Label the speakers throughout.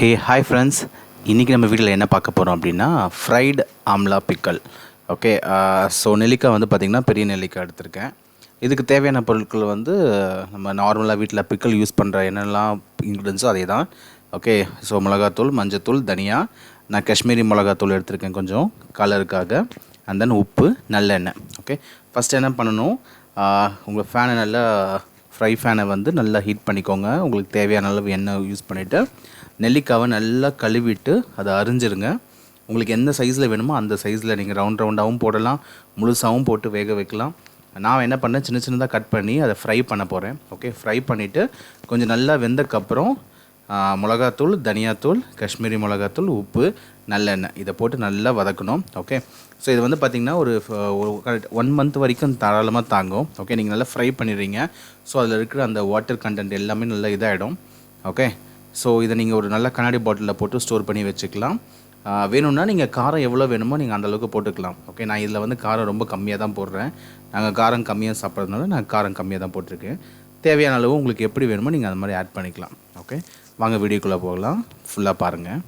Speaker 1: Hey hi friends, இன்றைக்கி நம்ம வீட்டில் என்ன பார்க்க போகிறோம் அப்படின்னா ஃப்ரைடு ஆம்லா பிக்கல். ஓகே, ஸோ நெல்லிக்காய் வந்து பார்த்திங்கன்னா பெரிய நெல்லிக்காய் எடுத்திருக்கேன். இதுக்கு தேவையான பொருட்கள் வந்து நம்ம நார்மலாக வீட்டில் பிக்கல் யூஸ் பண்ணுற என்னெல்லாம் இன்க்ரீடியன்ஸோ அதே தான். ஓகே, ஸோ மிளகாத்தூள், மஞ்சத்தூள், தனியா, நான் காஷ்மீரி மிளகாத்தூள் எடுத்திருக்கேன் கொஞ்சம் கலருக்காக, அண்ட் தென் உப்பு, நல்லெண்ணெய். ஓகே, ஃபஸ்ட் என்ன பண்ணணும், உங்கள் ஃபேனை நல்லா ஃப்ரை ஃபேனை வந்து நல்லா ஹீட் பண்ணிக்கோங்க. உங்களுக்கு தேவையான அளவு எண்ணெய் யூஸ் பண்ணிவிட்டு நெல்லிக்காவை நல்லா கழுவிட்டு அதை அரிஞ்சிருங்க. உங்களுக்கு எந்த சைஸில் வேணுமோ அந்த சைஸில் நீங்கள் ரவுண்டாகவும் போடலாம், முழுசாகவும் போட்டு வேக வைக்கலாம். நான் என்ன பண்ணேன், சின்ன சின்னதாக கட் பண்ணி அதை ஃப்ரை பண்ண போகிறேன். ஓகே, ஃப்ரை பண்ணிவிட்டு கொஞ்சம் நல்லா வெந்தக்கப்புறம் மிளகாத்தூள், தனியாத்தூள், காஷ்மீரி மிளகாத்தூள், உப்பு, நல்லெண்ணெய் இதை போட்டு நல்லா வதக்கணும். ஓகே, ஸோ இது வந்து பார்த்திங்கன்னா ஒரு 1 மந்த் வரைக்கும் தாராளமாக தாங்கும். ஓகே, நீங்கள் நல்லா ஃப்ரை பண்ணிடுறீங்க. ஸோ அதில் இருக்கிற அந்த வாட்டர் கண்டென்ட் எல்லாமே நல்லா இதாகிடும். ஓகே, ஸோ இதை நீங்கள் ஒரு நல்ல கண்ணாடி பாட்டிலில் போட்டு ஸ்டோர் பண்ணி வச்சுக்கலாம். வேணும்னா நீங்கள் காரம் எவ்வளோ வேணுமோ நீங்கள் அந்தளவுக்கு போட்டுக்கலாம். ஓகே, நான் இதில் வந்து காரம் ரொம்ப கம்மியாக தான் போடுறேன். நாங்கள் காரம் கம்மியாக சாப்பிட்றதுனால நான் காரம் கம்மியாக தான் போட்டிருக்கேன். தேவையான அளவு உங்களுக்கு எப்படி வேணுமோ நீங்கள் அந்த மாதிரி ஆட் பண்ணிக்கலாம். ஓகே, வாங்க வீடியோக்குள்ளே போகலாம், ஃபுல்லாக பாருங்கள்.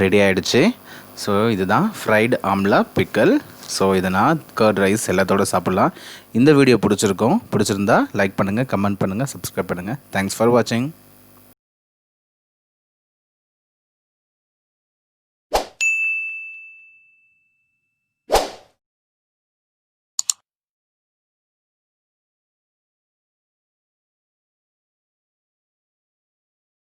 Speaker 1: ரெடி ஆகிடுச்சு. ஸோ இதுதான் ஃப்ரைடு ஆம்லா பிக்கல். ஸோ இதை நான் கர்ட் ரைஸ் எல்லாத்தோட சாப்பிட்லாம். இந்த வீடியோ பிடிச்சிருந்தா லைக் பண்ணுங்கள், கமெண்ட் பண்ணுங்கள், சப்ஸ்கிரைப் பண்ணுங்கள். தேங்க்ஸ் ஃபார் வாட்சிங்.